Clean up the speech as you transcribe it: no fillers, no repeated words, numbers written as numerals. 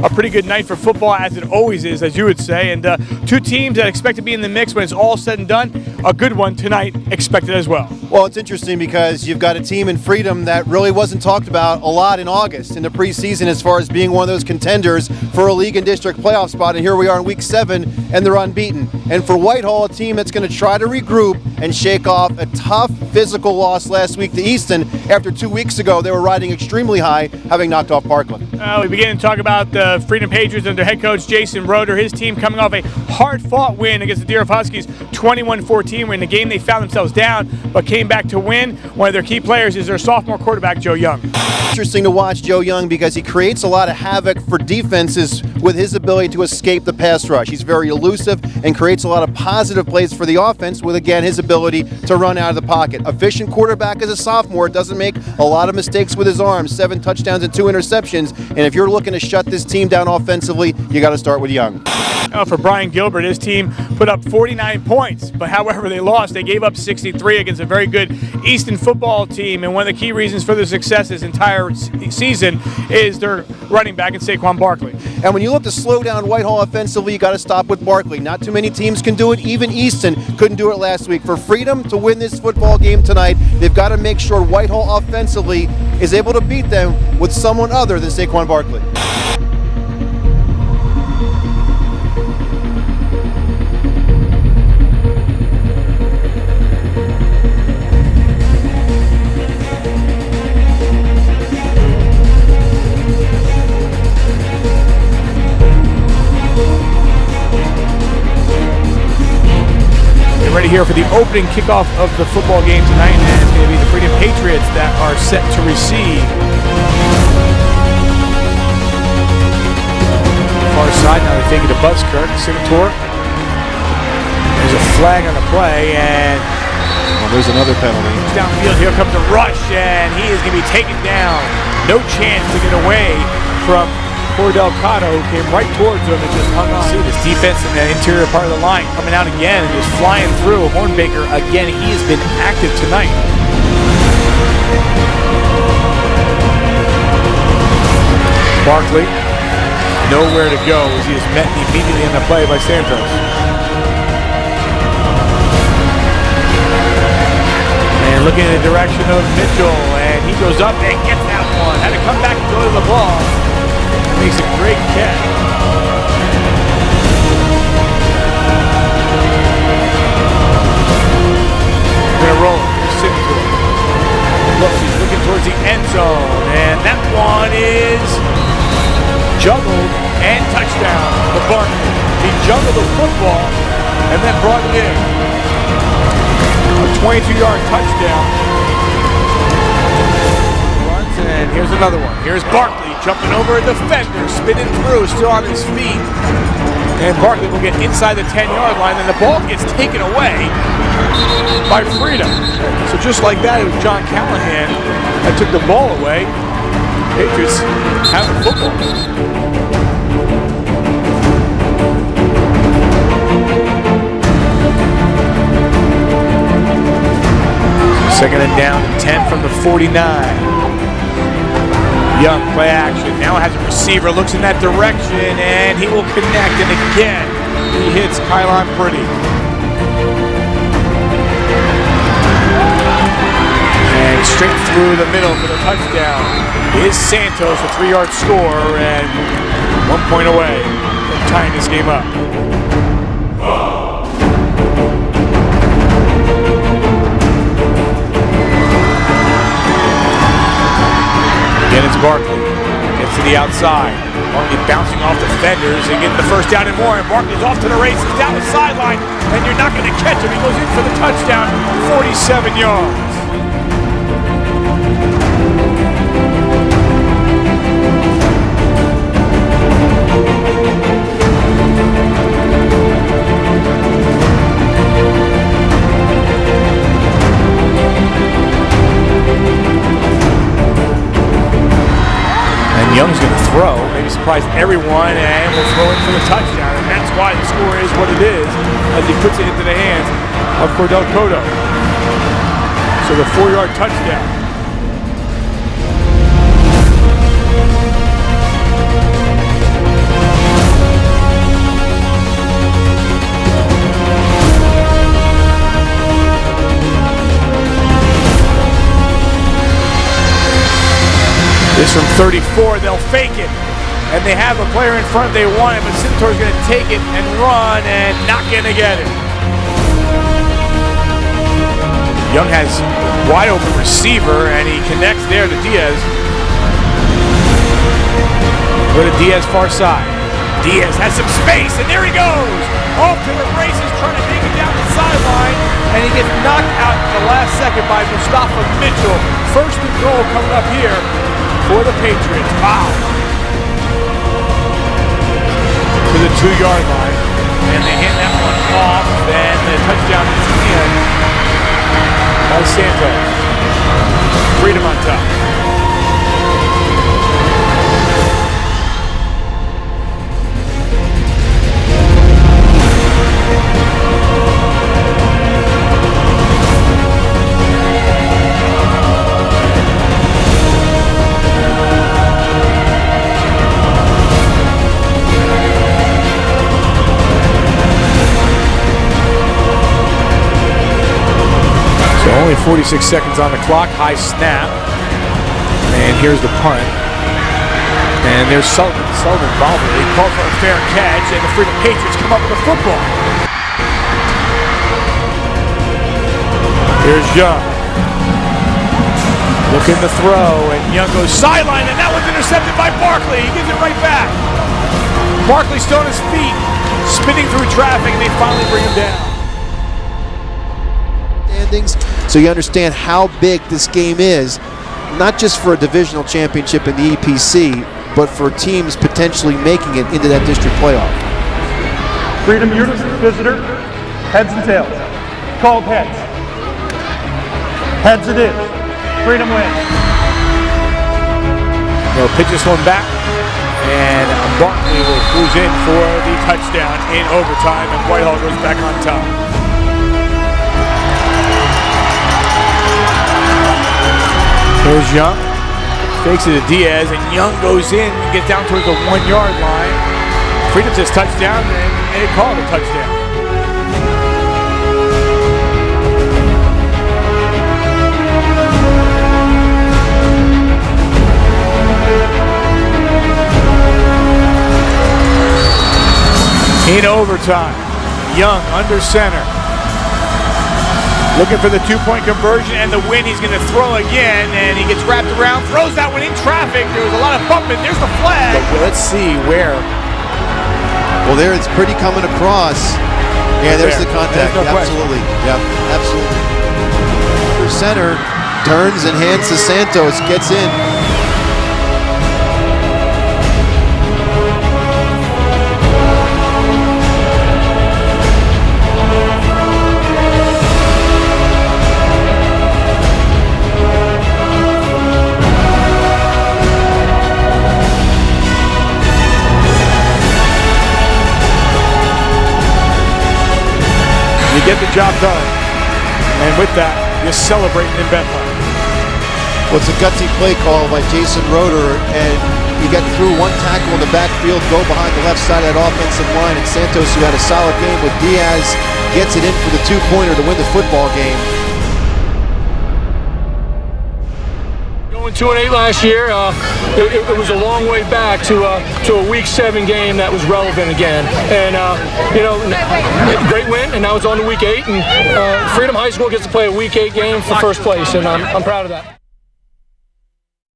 a pretty good night for football, as it always is, as you would say. And two teams that expect to be in the mix when it's all said and done. A good one tonight expected as well. Well, it's interesting because you've got a team in Freedom that really wasn't talked about a lot in August in the preseason as far as being one of those contenders for a league and district playoff spot. And here we are in week 7 and they're unbeaten. And for Whitehall, a team that's going to try to regroup and shake off a tough physical loss last week to Easton after 2 weeks ago they were riding extremely high, having knocked off Parkland. We begin to talk about the Freedom Patriots and their head coach Jason Roeder. His team coming off a hard-fought win against the Deer Huskies, 21-14. In the game they found themselves down, but came back to win. One of their key players is their sophomore quarterback, Joe Young. Interesting to watch Joe Young because he creates a lot of havoc for defenses with his ability to escape the pass rush. He's very elusive and creates a lot of positive plays for the offense with, again, his ability to run out of the pocket. Efficient quarterback as a sophomore, doesn't make a lot of mistakes with his arms, 7 touchdowns and 2 interceptions. And if you're looking to shut this team down offensively, you got to start with Young. For Brian Gilbert, his team put up 49 points, but however they lost, they gave up 63 against a very good Easton football team. And one of the key reasons for their success this entire season is their running back in Saquon Barkley. And when you look to slow down Whitehall offensively, you got to stop with Barkley. Not too many teams can do it. Even Easton couldn't do it last week. For Freedom to win this football game tonight, they've got to make sure Whitehall offensively is able to beat them with someone other than Saquon Barkley. Ready here for the opening kickoff of the football game tonight, and it's going to be the Freedom Patriots that are set to receive. Far side, now they're taking to Buzzkirk, Signator. There's a flag on the play, and there's another penalty. Downfield, here comes the rush, and he is going to be taken down. No chance to get away from Cordell Cotto, who came right towards him and just hung on. See this defense in the interior part of the line coming out again and just flying through. Hornbaker, again, he has been active tonight. Barkley, nowhere to go as he is met immediately in the play by Santos. And looking in the direction of Mitchell, and he goes up and gets that one. Had to come back and go to the ball. Makes a great catch. We're gonna roll it. Here's Signator. Look, he's looking towards the end zone, and that one is juggled and touchdown to Barkley. He juggled the football and then brought it in. A 22-yard touchdown. Runs, and here's another one. Here's Barkley jumping over a defender, spinning through, still on his feet. And Barkley will get inside the 10-yard line, and the ball gets taken away by Freedom. So just like that, it was John Callahan that took the ball away. Patriots have the football. Second and down, 10 from the 49. Young play action, now has a receiver, looks in that direction, and he will connect, and again, he hits Kylon Pretty. And straight through the middle for the touchdown is Santos, a 3-yard score, and 1 point away from tying this game up. Again, it's Barkley. Gets to the outside. Barkley bouncing off defenders and getting the first down and more. And Barkley's off to the races down the sideline. And you're not going to catch him. He goes in for the touchdown, 47 yards. Young's going to throw, maybe surprise everyone, and will throw in for the touchdown. And that's why the score is what it is, as he puts it into the hands of Cordell Cotto. So the 4-yard touchdown. 34, they'll fake it. And they have a player in front they want it, but Centaur's going to take it and run and not going to get it. Young has wide open receiver and he connects there to Diaz. Go to Diaz far side. Diaz has some space and there he goes. Off to the races trying to make it down the sideline and he gets knocked out in the last second by Mustafa Mitchell. First and goal coming up here for the Patriots. Wow. To the 2-yard line and they hand that one off and the touchdown is in by Santos. Freedom on top. Only 46 seconds on the clock, high snap, and here's the punt, and there's Sullivan bobbled. He called for a fair catch, and the Freedom Patriots come up with the football. Here's Young, looking to throw, and Young goes sideline, and that was intercepted by Barkley. He gives it right back. Barkley still on his feet, spinning through traffic, and they finally bring him down. So you understand how big this game is, not just for a divisional championship in the EPC, but for teams potentially making it into that district playoff. Freedom, you're the visitor. Heads and tails. Called heads. Heads it is. Freedom wins. They'll pitch this one back, and Barkley will cruise in for the touchdown in overtime, and Whitehall goes back on top. Here's Young, fakes it to Diaz, and Young goes in and gets down towards the 1-yard line. Freedom says touchdown, and they call it a touchdown. In overtime, Young under center. Looking for the 2-point conversion and the win. He's going to throw again, and he gets wrapped around, throws that one in traffic. There was a lot of bumping. There's the flag. But let's see where. Well, there it's pretty coming across. Yeah, there's the contact. There's no absolutely. Yep, absolutely. Under center, turns and hands to Santos, gets in. You get the job done, and with that, you're celebrating in Bethlehem. Well, it's a gutsy play call by Jason Roeder, and you get through one tackle in the backfield, go behind the left side of that offensive line, and Santos, who had a solid game with Diaz, gets it in for the 2-pointer to win the football game. Going 2-8 last year, it was a long way back to a Week 7 game that was relevant again. And great win, and now it's on to Week 8. And Freedom High School gets to play a Week 8 game for first place, and I'm proud of that.